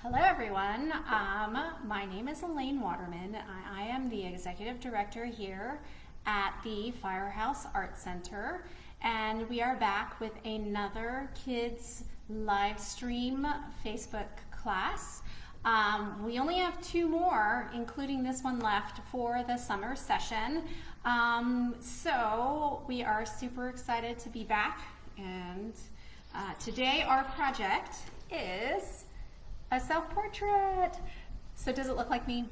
Hello everyone, my name is Elaine Waterman. I am the Executive Director here at the Firehouse Art Center, and we are back with another kids live stream Facebook class. We only have two more, including this one left for the summer session. So we are super excited to be back, and today our project is a self-portrait. So does it look like me?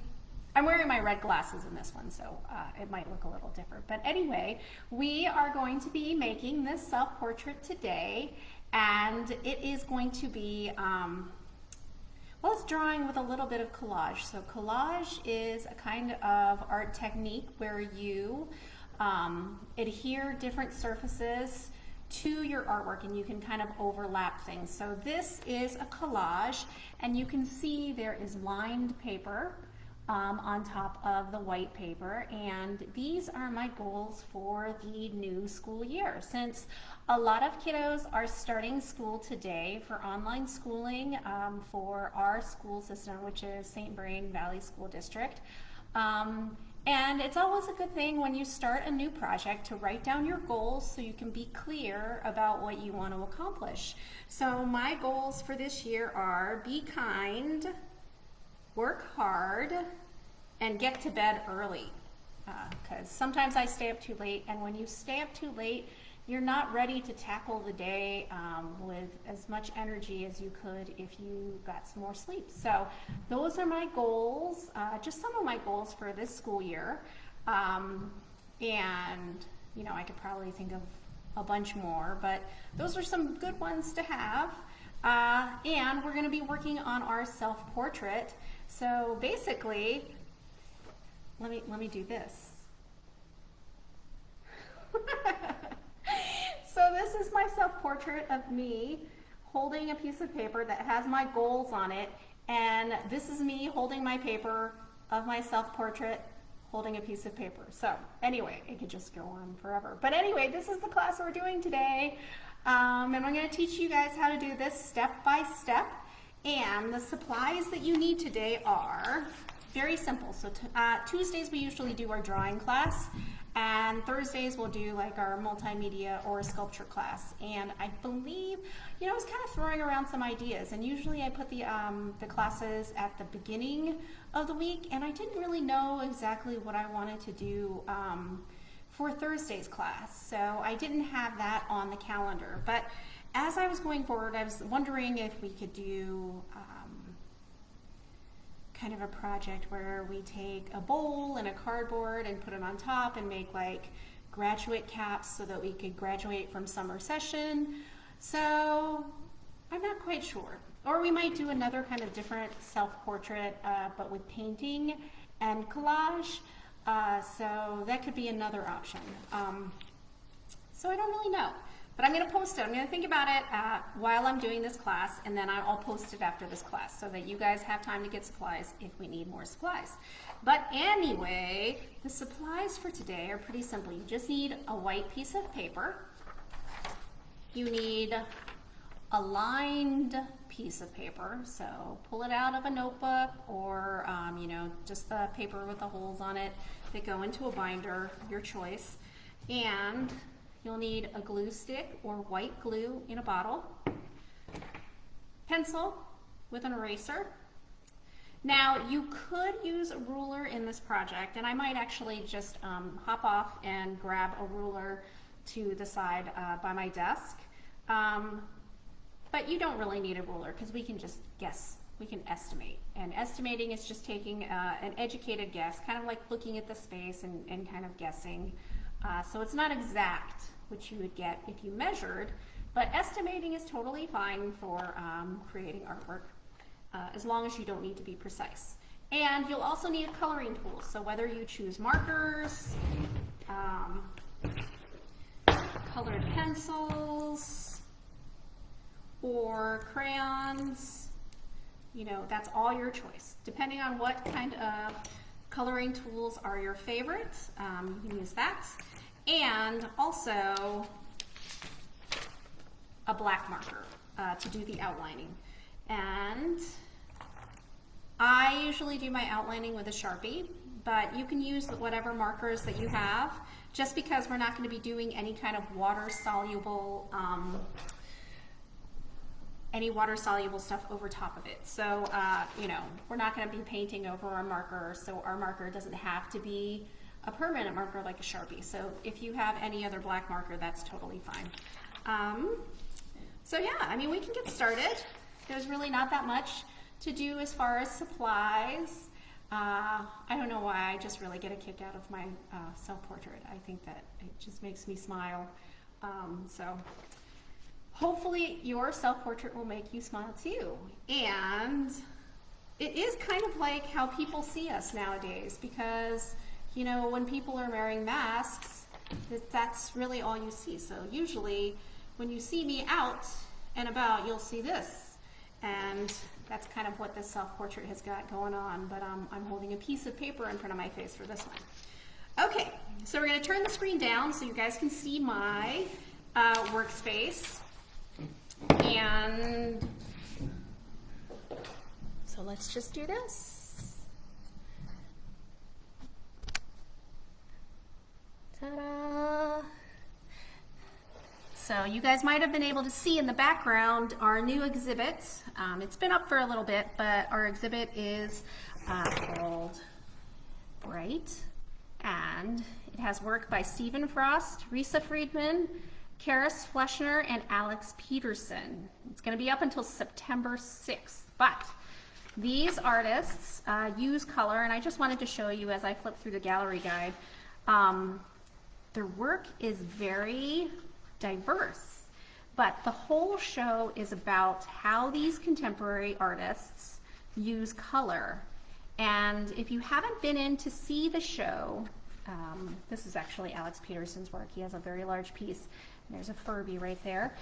I'm wearing my red glasses in this one, so it might look a little different. But anyway, we are going to be making this self-portrait today, and it is going to be, well, it's drawing with a little bit of collage. So collage is a kind of art technique where you adhere different surfaces to your artwork, and you can kind of overlap things. So this is a collage, and you can see there is lined paper on top of the white paper, and these are my goals for the new school year. Since a lot of kiddos are starting school today for online schooling for our school system, which is St. Vrain Valley School District. And it's always a good thing when you start a new project to write down your goals so you can be clear about what you want to accomplish. So my goals for this year are be kind, work hard, and get to bed early. Because sometimes I stay up too late, and when you stay up too late, you're not ready to tackle the day with as much energy as you could if you got some more sleep. So those are my goals, just some of my goals for this school year. And you know, I could probably think of a bunch more, but those are some good ones to have. And we're going to be working on our self-portrait. So basically, let me do this. So this is my self-portrait of me holding a piece of paper that has my goals on it, and this is me holding my paper of my self-portrait holding a piece of paper. So anyway, it could just go on forever. But anyway, this is the class we're doing today, and I'm going to teach you guys how to do this step by step. And the supplies that you need today are very simple. So Tuesdays we usually do our drawing class, and Thursdays we'll do like our multimedia or sculpture class. And I believe, you know, I was kind of throwing around some ideas, and usually I put the classes at the beginning of the week, and I didn't really know exactly what I wanted to do for Thursday's class, so I didn't have that on the calendar. But as I was going forward, I was wondering if we could do kind of a project where we take a bowl and a cardboard and put it on top and make like graduate caps so that we could graduate from summer session. So I'm not quite sure. Or we might do another kind of different self-portrait, but with painting and collage. So that could be another option. So I don't really know. But I'm going to post it. I'm going to think about it while I'm doing this class, and then I'll post it after this class so that you guys have time to get supplies if we need more supplies. But anyway, the supplies for today are pretty simple. You just need a white piece of paper. You need a lined piece of paper. So pull it out of a notebook or, you know, just the paper with the holes on it that go into a binder, your choice. And you'll need a glue stick or white glue in a bottle, pencil with an eraser. Now you could use a ruler in this project, and I might actually just hop off and grab a ruler to the side by my desk. But you don't really need a ruler because we can just guess, we can estimate. And estimating is just taking an educated guess, kind of like looking at the space and kind of guessing. So it's not exact, which you would get if you measured, but estimating is totally fine for creating artwork, as long as you don't need to be precise. And you'll also need a coloring tool, so whether you choose markers, colored pencils, or crayons, you know, that's all your choice. Depending on what kind of coloring tools are your favorite, you can use that. And also a black marker to do the outlining. And I usually do my outlining with a Sharpie, but you can use whatever markers that you have, just because we're not going to be doing any kind of water-soluble stuff over top of it. So, you know, we're not going to be painting over our marker, so our marker doesn't have to be a permanent marker like a Sharpie. So if you have any other black marker, that's totally fine. So yeah, I mean, we can get started. There's really not that much to do as far as supplies. I don't know why, I just really get a kick out of my self-portrait. I think that it just makes me smile. So hopefully your self-portrait will make you smile too. And it is kind of like how people see us nowadays, because, you know, when people are wearing masks, that's really all you see. So usually when you see me out and about, you'll see this. And that's kind of what this self-portrait has got going on, but I'm holding a piece of paper in front of my face for this one. Okay, so we're gonna turn the screen down so you guys can see my workspace. And so let's just do this. Ta-da! So you guys might have been able to see in the background our new exhibit. It's been up for a little bit, but our exhibit is called Bright, and it has work by Stephen Frost, Risa Friedman, Karis Fleschner, and Alex Peterson. It's going to be up until September 6th, but these artists use color, and I just wanted to show you as I flip through the gallery guide. Their work is very diverse, but the whole show is about how these contemporary artists use color. And if you haven't been in to see the show, this is actually Alex Peterson's work. He has a very large piece. There's a Furby right there.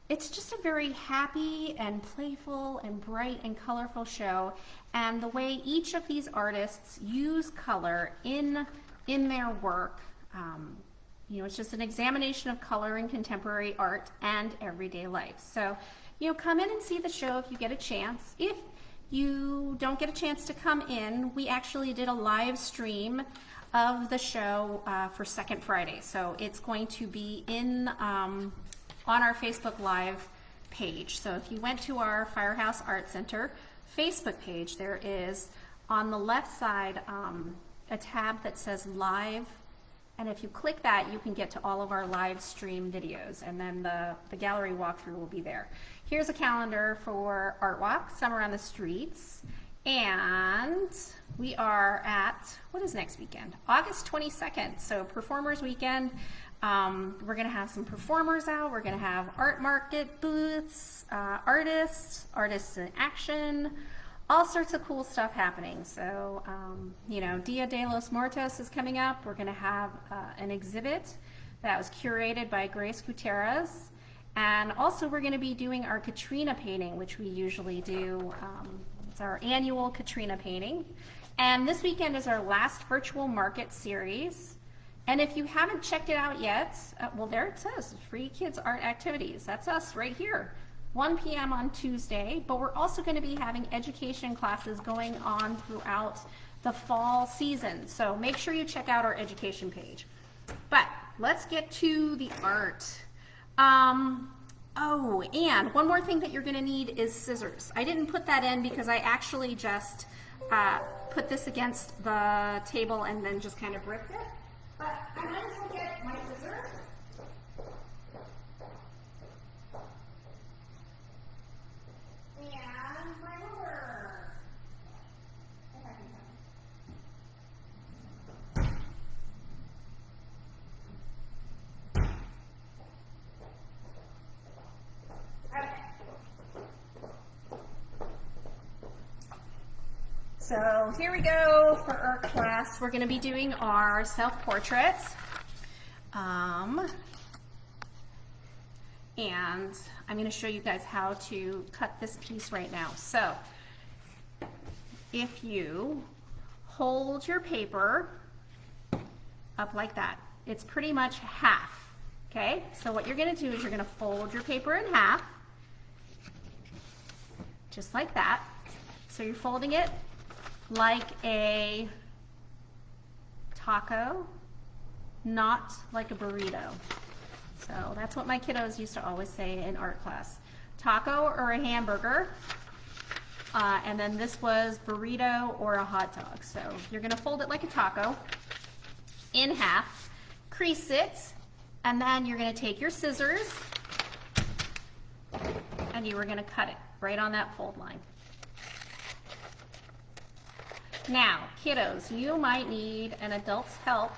It's just a very happy and playful and bright and colorful show. And the way each of these artists use color in their work, you know, it's just an examination of color in contemporary art and everyday life. So, you know, come in and see the show if you get a chance. If you don't get a chance to come in, we actually did a live stream of the show for Second Friday. So it's going to be on our Facebook Live page. So if you went to our Firehouse Art Center Facebook page, there is on the left side a tab that says Live. And if you click that, you can get to all of our live stream videos, and then the gallery walkthrough will be there. Here's a calendar for Art Walk, Summer on the Streets, and we are at, what is next weekend? August 22nd, so Performers Weekend. We're gonna have some performers out, we're gonna have art market booths, artists in action, all sorts of cool stuff happening. So, you know, Dia de los Muertos is coming up. We're going to have an exhibit that was curated by Grace Gutierrez. And also we're going to be doing our Katrina painting, which we usually do. It's our annual Katrina painting. And this weekend is our last virtual market series. And if you haven't checked it out yet, well, there it says, Free Kids Art Activities. That's us right here. 1 p.m. on Tuesday, but we're also going to be having education classes going on throughout the fall season. So make sure you check out our education page. But let's get to the art. Oh, and one more thing that you're going to need is scissors. I didn't put that in because I actually just put this against the table and then just kind of ripped it. But I might as well get my scissors. So here we go for our class. We're going to be doing our self-portrait. And I'm going to show you guys how to cut this piece right now. So if you hold your paper up like that, it's pretty much half. Okay, so what you're going to do is you're going to fold your paper in half, just like that. So you're folding it like a taco, not like a burrito. So that's what my kiddos used to always say in art class. Taco or a hamburger. And then this was burrito or a hot dog. So you're gonna fold it like a taco in half, crease it, and then you're gonna take your scissors and you are gonna cut it right on that fold line. Now, kiddos, you might need an adult's help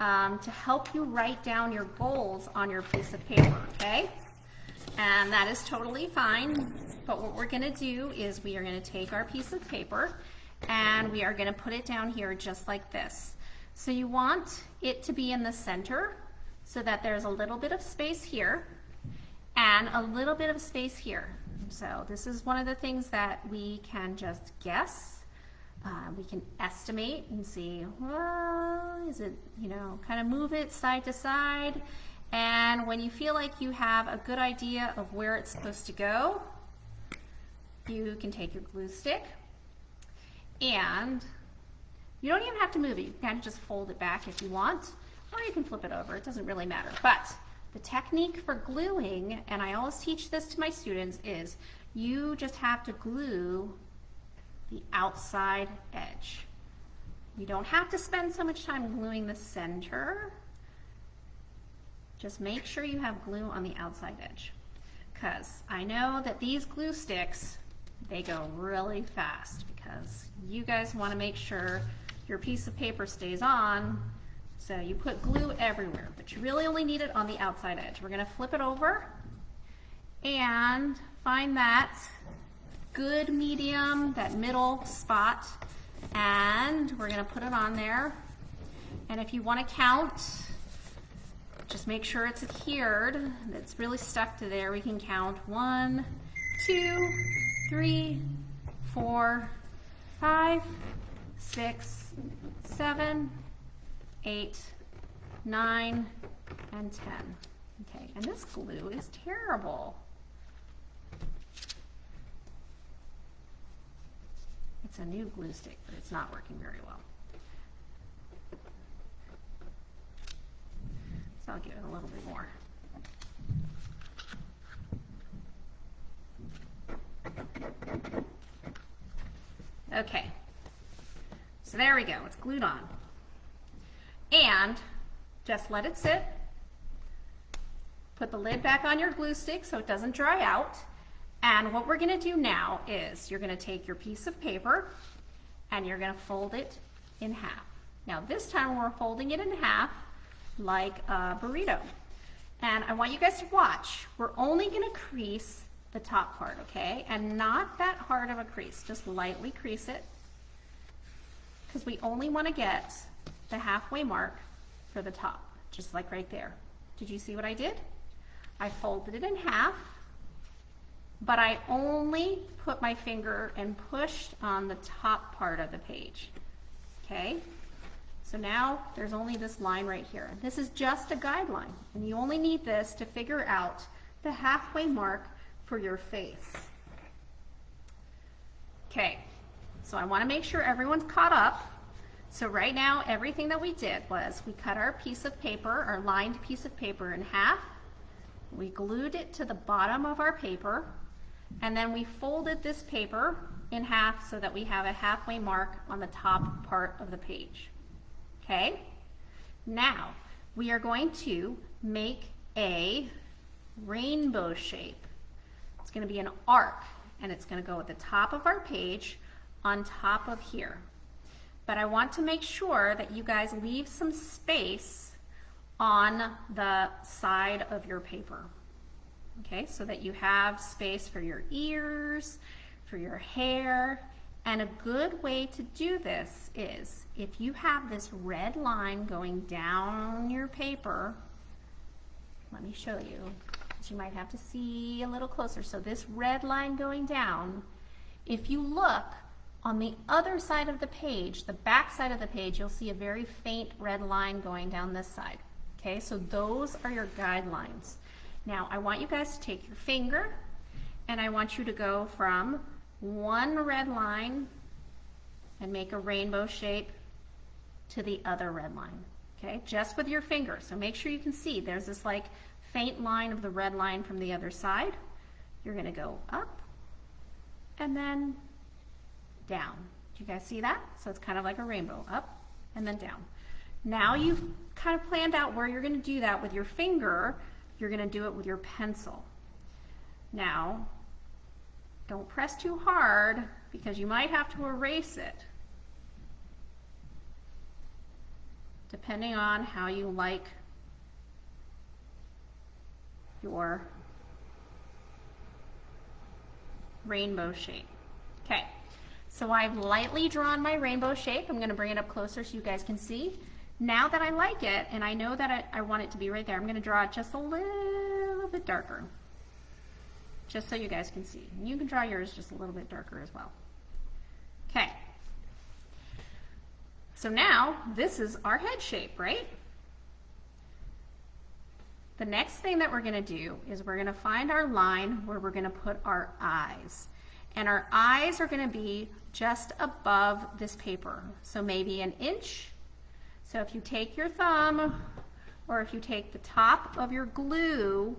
to help you write down your goals on your piece of paper, okay? And that is totally fine, but what we're gonna do is we are gonna take our piece of paper and we are gonna put it down here just like this. So you want it to be in the center so that there's a little bit of space here and a little bit of space here. So this is one of the things that we can just guess. We can estimate and see, well, is it, you know, kind of move it side to side. And when you feel like you have a good idea of where it's supposed to go, you can take your glue stick and you don't even have to move it. You can kind of just fold it back if you want, or you can flip it over. It doesn't really matter. But the technique for gluing, and I always teach this to my students, is you just have to glue the outside edge. You don't have to spend so much time gluing the center. Just make sure you have glue on the outside edge. Because I know that these glue sticks, they go really fast because you guys want to make sure your piece of paper stays on. So you put glue everywhere, but you really only need it on the outside edge. We're going to flip it over and find that good medium, that middle spot, and we're gonna put it on there. And if you want to count, just make sure it's adhered, it's really stuck to there. We can count 1, 2, 3, 4, 5, 6, 7, 8, 9, and 10. Okay, and this glue is terrible. It's a new glue stick, but it's not working very well. So I'll give it a little bit more. Okay, so there we go, it's glued on. And just let it sit. Put the lid back on your glue stick so it doesn't dry out. And what we're gonna do now is you're gonna take your piece of paper and you're gonna fold it in half. Now this time we're folding it in half like a burrito. And I want you guys to watch. We're only gonna crease the top part, okay? And not that hard of a crease, just lightly crease it, because we only wanna get the halfway mark for the top, just like right there. Did you see what I did? I folded it in half, but I only put my finger and pushed on the top part of the page, okay? So now there's only this line right here. This is just a guideline, and you only need this to figure out the halfway mark for your face. Okay, so I wanna make sure everyone's caught up. So right now, everything that we did was we cut our piece of paper, our lined piece of paper in half, we glued it to the bottom of our paper, and then we folded this paper in half so that we have a halfway mark on the top part of the page. Okay? Now, we are going to make a rainbow shape. It's going to be an arc, and it's going to go at the top of our page on top of here. But I want to make sure that you guys leave some space on the side of your paper. Okay, so that you have space for your ears, for your hair. And a good way to do this is if you have this red line going down your paper, let me show you, because you might have to see a little closer. So this red line going down, if you look on the other side of the page, the back side of the page, you'll see a very faint red line going down this side. Okay, so those are your guidelines. Now, I want you guys to take your finger and I want you to go from one red line and make a rainbow shape to the other red line, okay? Just with your finger, so make sure you can see there's this like faint line of the red line from the other side. You're gonna go up and then down. Do you guys see that? So it's kind of like a rainbow, up and then down. Now you've kind of planned out where you're gonna do that with your finger. You're gonna do it with your pencil. Now, don't press too hard because you might have to erase it, depending on how you like your rainbow shape. Okay, so I've lightly drawn my rainbow shape. I'm gonna bring it up closer so you guys can see. Now that I like it, and I know that I want it to be right there, I'm gonna draw it just a little bit darker, just so you guys can see. And you can draw yours just a little bit darker as well. Okay. So now, this is our head shape, right? The next thing that we're gonna do is we're gonna find our line where we're gonna put our eyes. And our eyes are gonna be just above this paper. So maybe an inch. So if you take your thumb, or if you take the top of your glue,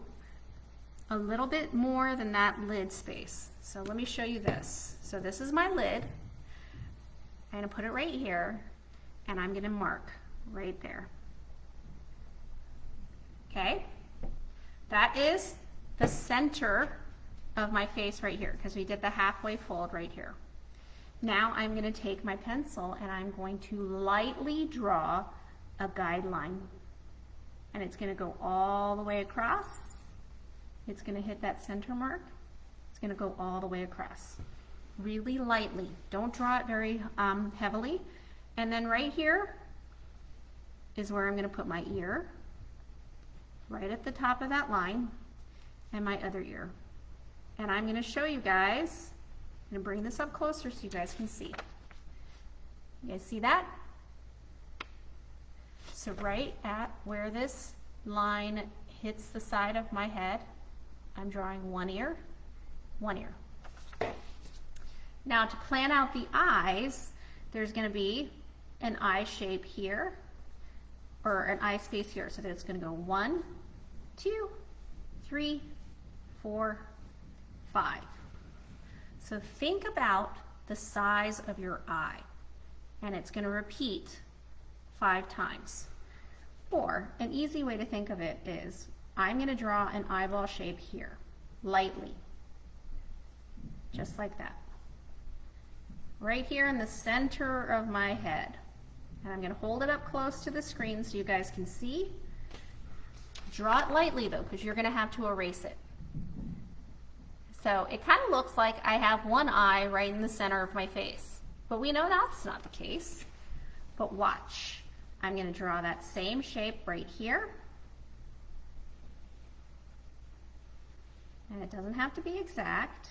a little bit more than that lid space. So let me show you this. So this is my lid. I'm gonna put it right here, and I'm gonna mark right there. Okay? That is the center of my face right here, because we did the halfway fold right here. Now I'm gonna take my pencil and I'm going to lightly draw a guideline. And it's gonna go all the way across. It's gonna hit that center mark. It's gonna go all the way across. Really lightly. Don't draw it very heavily. And then right here is where I'm gonna put my ear, right at the top of that line, and my other ear. And I'm gonna show you guys, I'm gonna bring this up closer so you guys can see. You guys see that? So right at where this line hits the side of my head, I'm drawing one ear, one ear. Now to plan out the eyes, there's gonna be an eye shape here, or an eye space here. So that it's gonna go 1, 2, 3, 4, 5. So think about the size of your eye, and it's gonna repeat 5 times. Or an easy way to think of it is, I'm gonna draw an eyeball shape here, lightly, just like that. Right here in the center of my head. And I'm gonna hold it up close to the screen so you guys can see. Draw it lightly though, because you're gonna have to erase it. So it kind of looks like I have one eye right in the center of my face, but we know that's not the case. But watch, I'm gonna draw that same shape right here. And it doesn't have to be exact.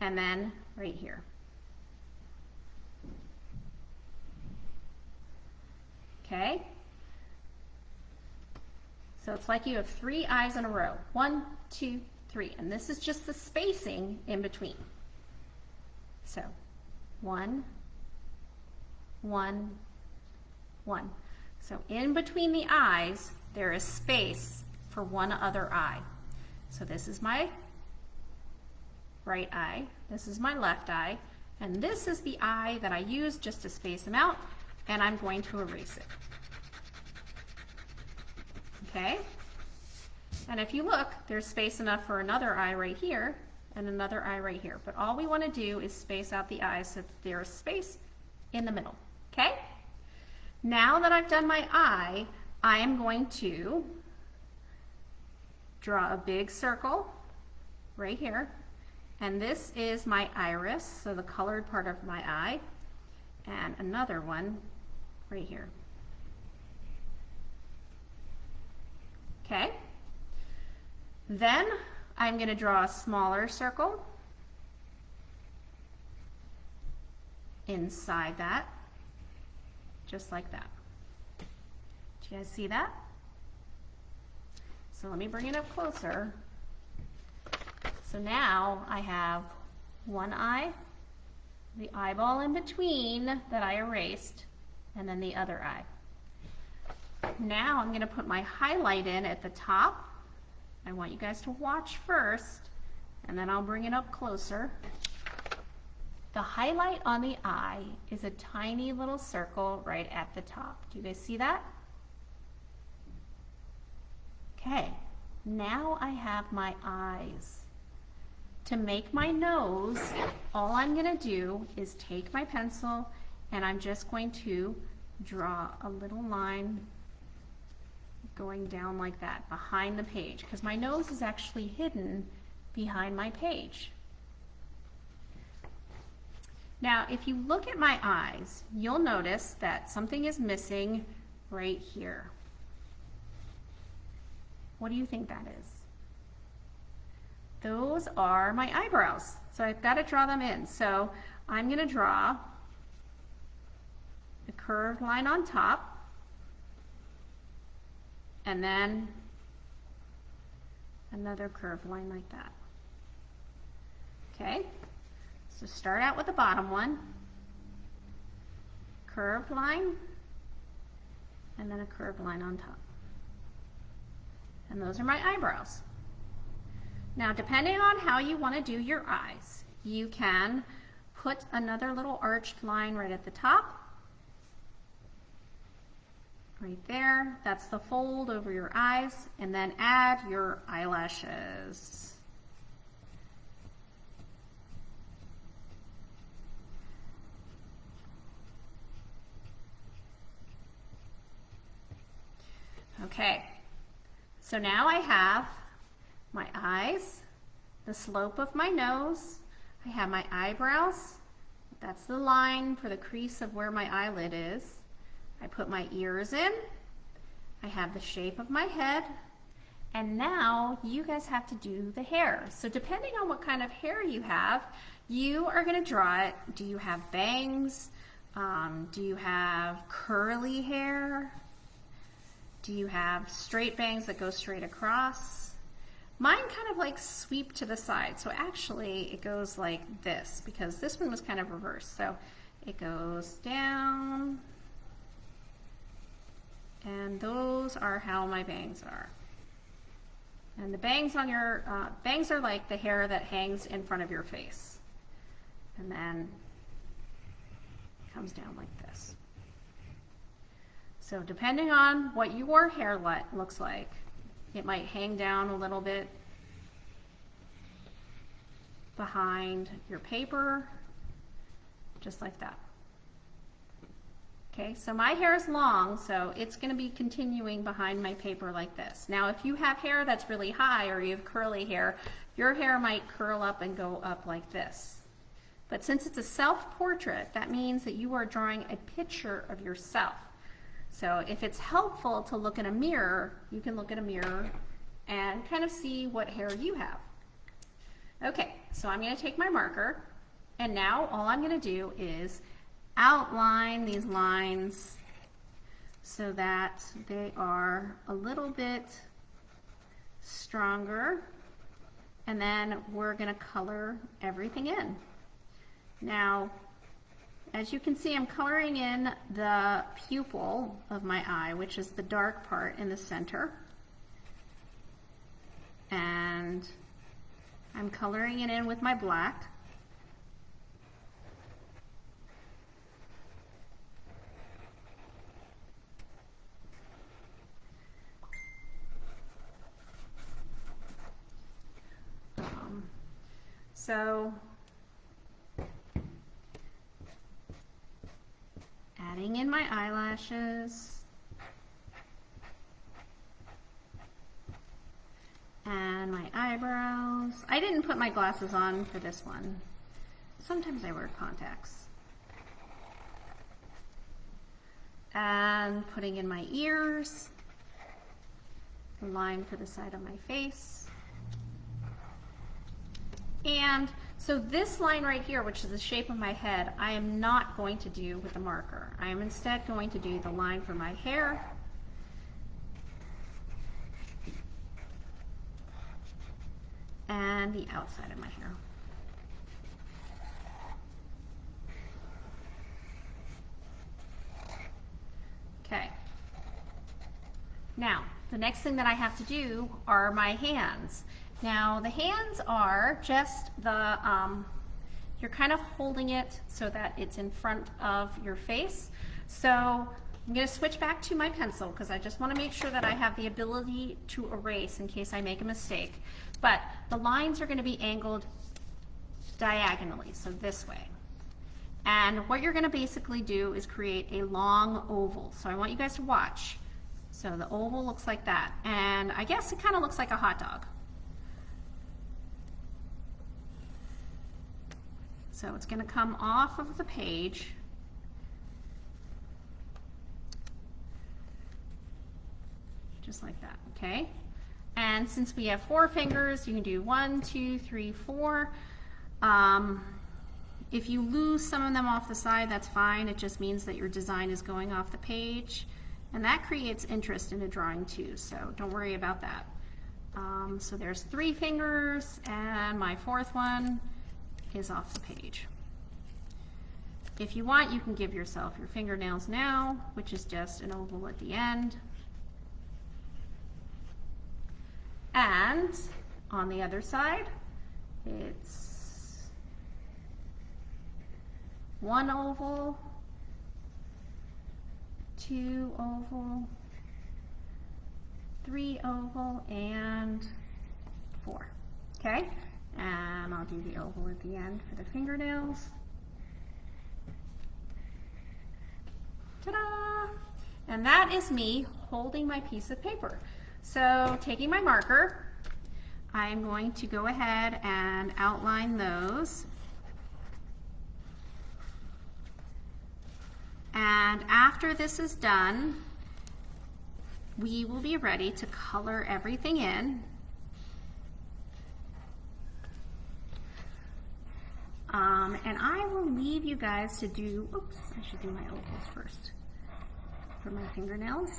And then right here. Okay? So it's like you have 3 eyes in a row. 1, 2, 3. And this is just the spacing in between. So 1, 1, 1. So in between the eyes, there is space for one other eye. So this is my right eye, this is my left eye, and this is the eye that I use just to space them out, and I'm going to erase it. Okay? And if you look, there's space enough for another eye right here and another eye right here. But all we want to do is space out the eyes so there's space in the middle. Okay? Now that I've done my eye, I am going to draw a big circle right here. And this is my iris, so the colored part of my eye, and another one right here. Okay? Then I'm going to draw a smaller circle inside that, just like that. Do you guys see that? So let me bring it up closer. So now I have one eye, the eyeball in between that I erased, and then the other eye. Now I'm going to put my highlight in at the top. I want you guys to watch first, and then I'll bring it up closer. The highlight on the eye is a tiny little circle right at the top. Do you guys see that? Okay, now I have my eyes. To make my nose, all I'm going to do is take my pencil and I'm just going to draw a little line going down like that behind the page, because my nose is actually hidden behind my page. Now, if you look at my eyes, you'll notice that something is missing right here. What do you think that is? Those are my eyebrows. So I've got to draw them in. So I'm going to draw a curved line on top, and then another curved line like that. Okay, so start out with the bottom one, curved line, and then a curved line on top. And those are my eyebrows. Now, depending on how you want to do your eyes, you can put another little arched line right at the top. Right there, that's the fold over your eyes, and then add your eyelashes. Okay, so now I have my eyes, the slope of my nose, I have my eyebrows, that's the line for the crease of where my eyelid is. I put my ears in, I have the shape of my head, and now you guys have to do the hair. So depending on what kind of hair you have, you are going to draw it. Do you have bangs? Do you have curly hair? Do you have straight bangs that go straight across? Mine kind of like sweep to the side, so actually it goes like this, because this one was kind of reversed. So it goes down, and those are how my bangs are. And the bangs on your, bangs are like the hair that hangs in front of your face. And then it comes down like this. So depending on what your hair looks like, it might hang down a little bit behind your paper, just like that. Okay, so my hair is long, so it's going to be continuing behind my paper like this. Now, if you have hair that's really high or you have curly hair, your hair might curl up and go up like this. But since it's a self-portrait, that means that you are drawing a picture of yourself. So if it's helpful to look in a mirror, you can look at a mirror and kind of see what hair you have. Okay, so I'm going to take my marker, and now all I'm going to do is outline these lines so that they are a little bit stronger, and then we're going to color everything in. Now, as you can see, I'm coloring in the pupil of my eye, which is the dark part in the center. And I'm coloring it in with my black. So adding in my eyelashes and my eyebrows. I didn't put my glasses on for this one. Sometimes I wear contacts. And putting in my ears, the line for the side of my face. And so this line right here, which is the shape of my head, I am not going to do with a marker. I am instead going to do the line for my hair, and the outside of my hair. Now, the next thing that I have to do are my hands. Now, the hands are just the, you're kind of holding it so that it's in front of your face. So I'm going to switch back to my pencil because I just want to make sure that I have the ability to erase in case I make a mistake. But the lines are going to be angled diagonally, so this way. And what you're going to basically do is create a long oval. So I want you guys to watch. So the oval looks like that, and I guess it kind of looks like a hot dog. So it's going to come off of the page. Just like that, okay? And since we have 4 fingers, you can do 1, 2, 3, 4. If you lose some of them off the side, that's fine. It just means that your design is going off the page. And that creates interest in a drawing too, so don't worry about that. So there's 3 fingers, and my 4th one is off the page. If you want, you can give yourself your fingernails now, which is just an oval at the end. And on the other side, it's 1 oval, 2 oval, 3 oval, and 4. Okay? And I'll do the oval at the end for the fingernails. Ta-da! And that is me holding my piece of paper. So taking my marker, I'm going to go ahead and outline those. And after this is done, we will be ready to color everything in. And I will leave you guys to do, oops, I should do my ovals first for my fingernails.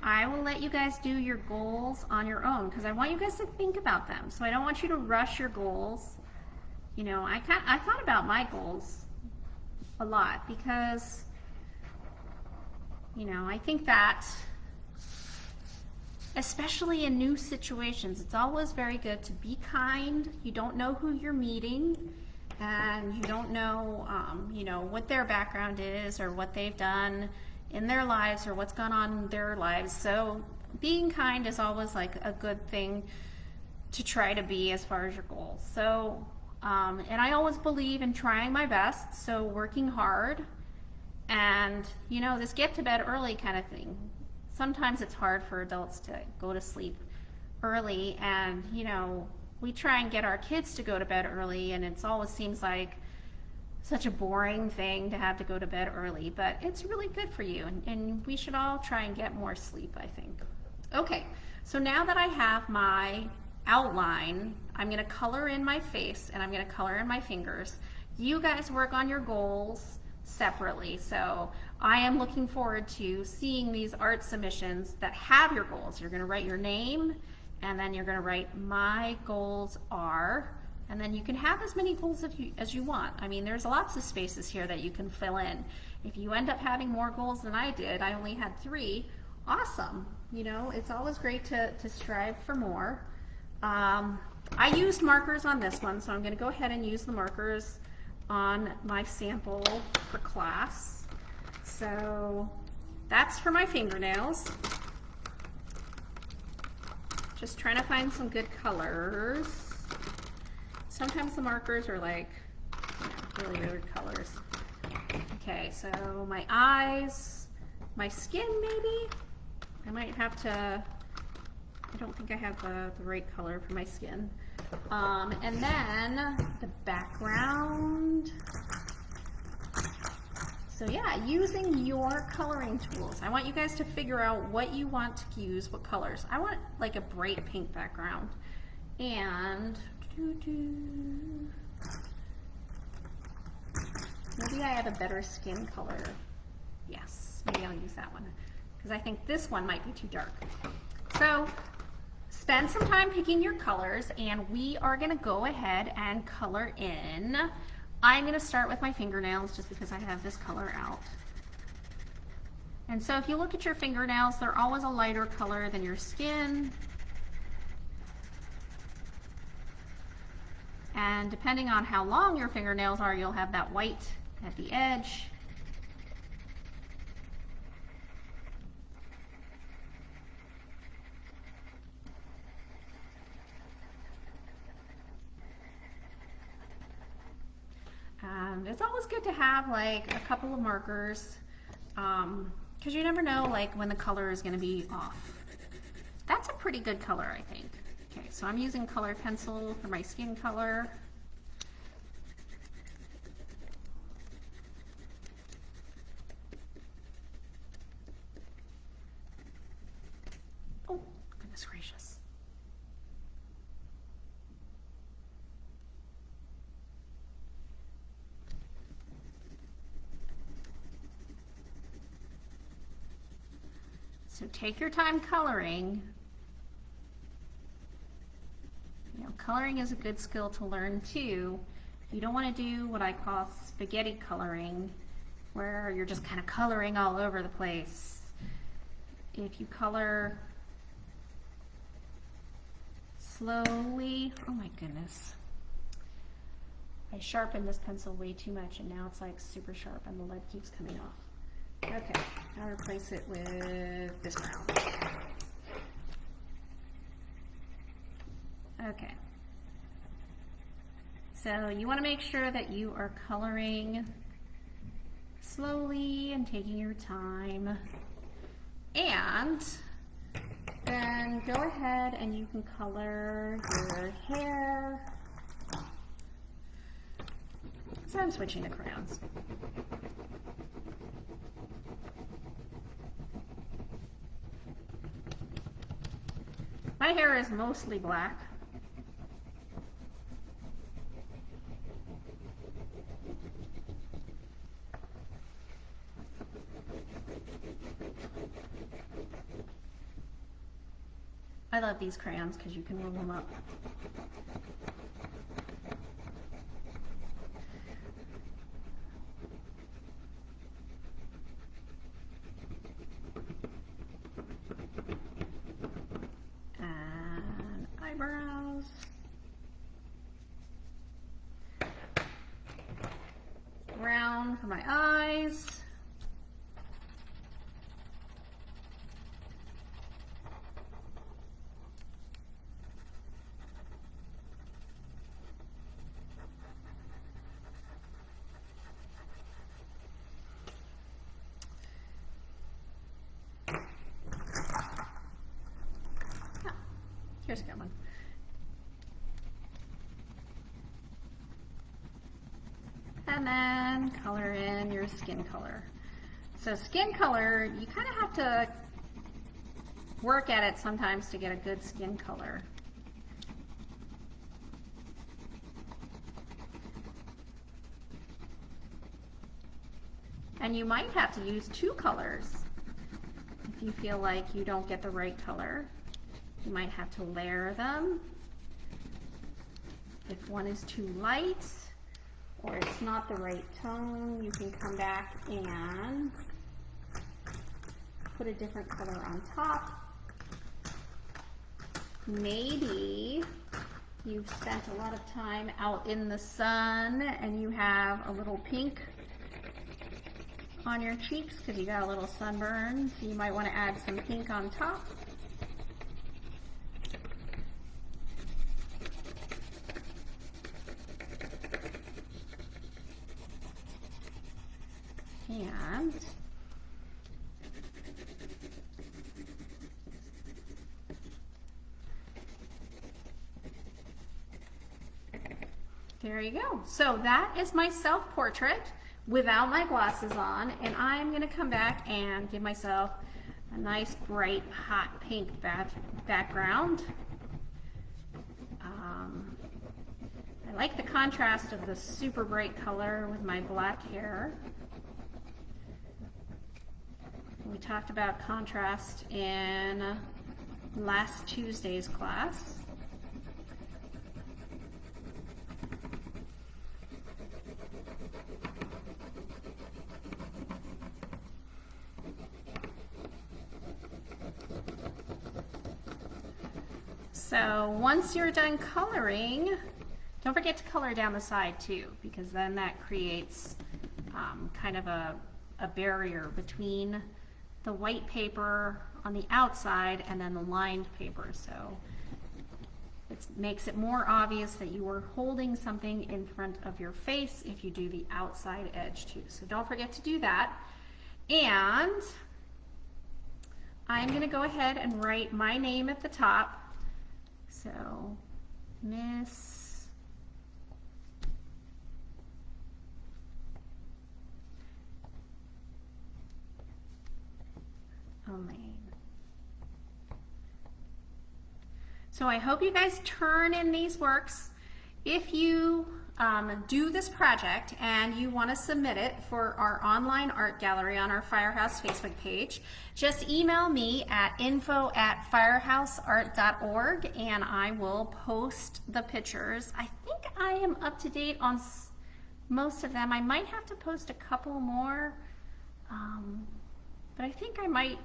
I will let you guys do your goals on your own because I want you guys to think about them. So I don't want you to rush your goals. You know, I thought about my goals a lot because, you know, I think that especially in new situations, it's always very good to be kind. You don't know who you're meeting, and you don't know, you know, what their background is or what they've done in their lives or what's gone on in their lives. So being kind is always like a good thing to try to be as far as your goals. So, and I always believe in trying my best, so working hard and, you know, this get to bed early kind of thing. Sometimes it's hard for adults to go to sleep early, and, you know, we try and get our kids to go to bed early, and it always seems like such a boring thing to have to go to bed early, but it's really good for you, and we should all try and get more sleep, I think. Okay, so now that I have my outline, I'm going to color in my face and I'm going to color in my fingers. You guys work on your goals separately, so I am looking forward to seeing these art submissions that have your goals. You're going to write your name, and then you're going to write my goals are, and then you can have as many goals as you want. I mean, there's lots of spaces here that you can fill in. If you end up having more goals than I did, I only had 3, awesome. You know, it's always great to strive for more. I used markers on this one, so I'm going to go ahead and use the markers on my sample for class. So that's for my fingernails. Just trying to find some good colors. Sometimes the markers are like, you know, really weird colors. Okay, so my eyes, my skin maybe. I might have to, I don't think I have the right color for my skin. And then the background. So yeah, using your coloring tools. I want you guys to figure out what you want to use, what colors. I want like a bright pink background. And maybe I have a better skin color. Yes, maybe I'll use that one because I think this one might be too dark. So spend some time picking your colors, and we are going to go ahead and color in. I'm going to start with my fingernails just because I have this color out. And so if you look at your fingernails, they're always a lighter color than your skin. And depending on how long your fingernails are, you'll have that white at the edge. It's always good to have like a couple of markers because you never know like when the color is going to be off. That's a pretty good color, I think. Okay, so I'm using colored pencil for my skin color. Oh, goodness gracious. So take your time coloring. You know, coloring is a good skill to learn too. You don't want to do what I call spaghetti coloring, where you're just kind of coloring all over the place. If you color slowly, oh my goodness. I sharpened this pencil way too much and now it's like super sharp and the lead keeps coming off. Okay, I'll replace it with this brown. Okay. So you want to make sure that you are coloring slowly and taking your time. And then go ahead and you can color your hair. So I'm switching to crayons. My hair is mostly black. I love these crayons because you can roll them up. And eyebrows. Brown for my eyes. Here's a good one. And then color in your skin color. So skin color, you kind of have to work at it sometimes to get a good skin color. And you might have to use two colors if you feel like you don't get the right color. You might have to layer them. If one is too light or it's not the right tone, you can come back and put a different color on top. Maybe you've spent a lot of time out in the sun and you have a little pink on your cheeks because you got a little sunburn, so you might want to add some pink on top. And there you go. So that is my self-portrait without my glasses on, and I'm going to come back and give myself a nice bright hot pink background. I like the contrast of the super bright color with my black hair. We talked about contrast in last Tuesday's class. So once you're done coloring, don't forget to color down the side too, because then that creates kind of a barrier between the white paper on the outside and then the lined paper. So it makes it more obvious that you are holding something in front of your face if you do the outside edge too. So don't forget to do that. And I'm going to go ahead and write my name at the top. So Miss Elaine. So I hope you guys turn in these works. If you do this project and you want to submit it for our online art gallery on our Firehouse Facebook page, just email me at info@firehouseart.org and I will post the pictures. I think I am up to date on most of them. I might have to post a couple more, but I think I might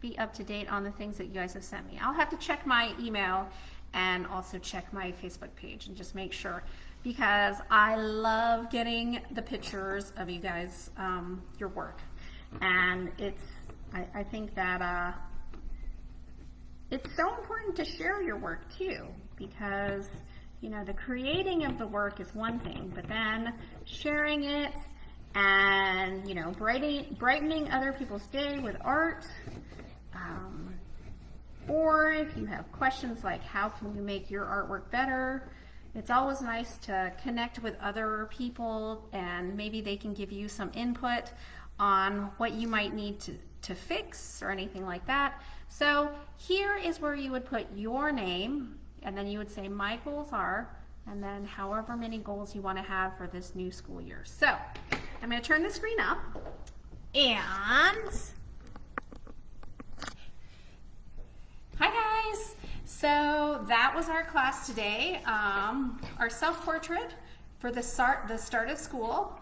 be up to date on the things that you guys have sent me. I'll have to check my email and also check my Facebook page and just make sure, because I love getting the pictures of you guys, your work. And I think that it's so important to share your work too, because you know, the creating of the work is one thing, but then sharing it and, you know, brightening other people's day with art. Or if you have questions like how can you make your artwork better, it's always nice to connect with other people and maybe they can give you some input on what you might need to fix or anything like that. So here is where you would put your name, and then you would say my goals are, and then however many goals you want to have for this new school year. So I'm going to turn the screen up, and hi guys! So that was our class today, our self-portrait for the start of school.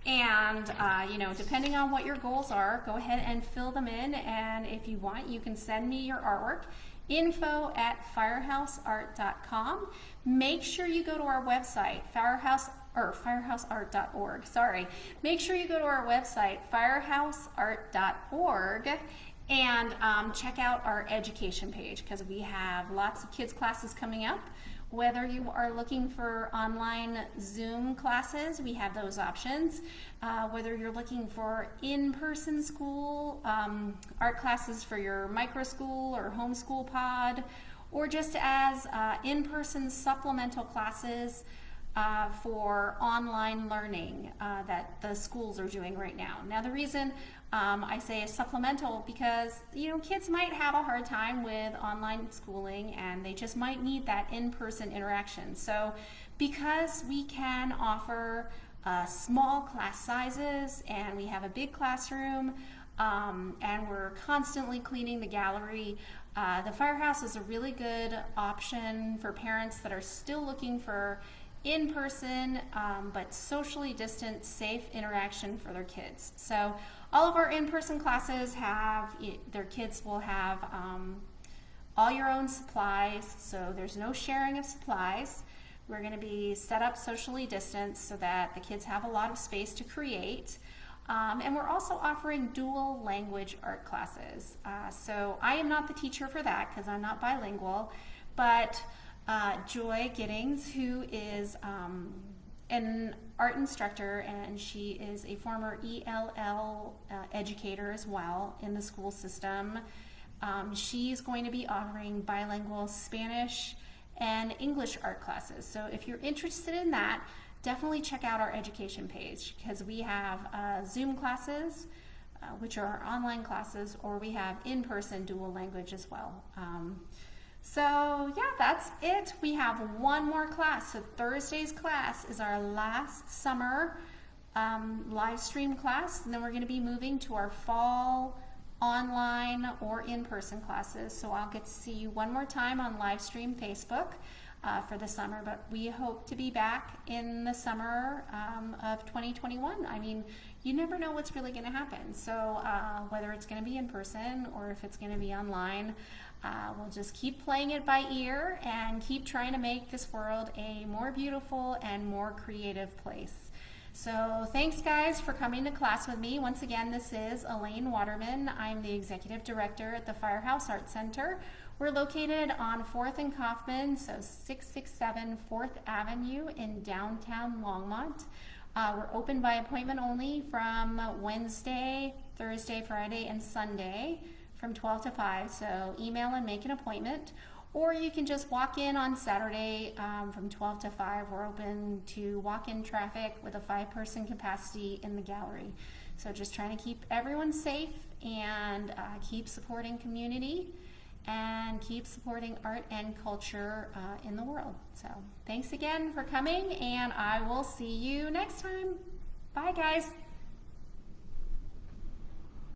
And you know, depending on what your goals are, go ahead and fill them in, and if you want, you can send me your artwork, info@firehouseart.com. Make sure you go to our website, firehouseart.org, sorry. Make sure you go to our website, firehouseart.org, and check out our education page, because we have lots of kids classes coming up. Whether you are looking for online Zoom classes, we have those options. Whether you're looking for in-person school, art classes for your micro school or homeschool pod, or just as in-person supplemental classes for online learning that the schools are doing right now. Now the reason I say a supplemental, because you know, kids might have a hard time with online schooling and they just might need that in-person interaction. So because we can offer small class sizes and we have a big classroom and we're constantly cleaning the gallery, the Firehouse is a really good option for parents that are still looking for in-person but socially distant, safe interaction for their kids. So all of our in-person classes their kids will have all your own supplies, so there's no sharing of supplies. We're going to be set up socially distanced so that the kids have a lot of space to create. And we're also offering dual language art classes. So I am not the teacher for that because I'm not bilingual, but Joy Giddings, who is an art instructor, and she is a former ELL educator as well in the school system. She's going to be offering bilingual Spanish and English art classes. So if you're interested in that, definitely check out our education page, because we have Zoom classes, which are our online classes, or we have in-person dual language as well. So yeah, that's it. We have one more class. So Thursday's class is our last summer live stream class, and then we're going to be moving to our fall online or in-person classes. So I'll get to see you one more time on live stream Facebook for the summer, but we hope to be back in the summer of 2021. I mean, you never know what's really going to happen. So whether it's going to be in person or if it's going to be online, we'll just keep playing it by ear and keep trying to make this world a more beautiful and more creative place. So thanks guys for coming to class with me. Once again, this is Elaine Waterman. I'm the Executive Director at the Firehouse Art Center. We're located on 4th and Kaufman, so 667 4th Avenue in downtown Longmont. We're open by appointment only from Wednesday, Thursday, Friday, and Sunday from 12 to 5, so email and make an appointment. Or you can just walk in on Saturday from 12 to 5. We're open to walk-in traffic with a 5-person capacity in the gallery. So just trying to keep everyone safe and keep supporting community and keep supporting art and culture in the world. So thanks again for coming, and I will see you next time. Bye guys.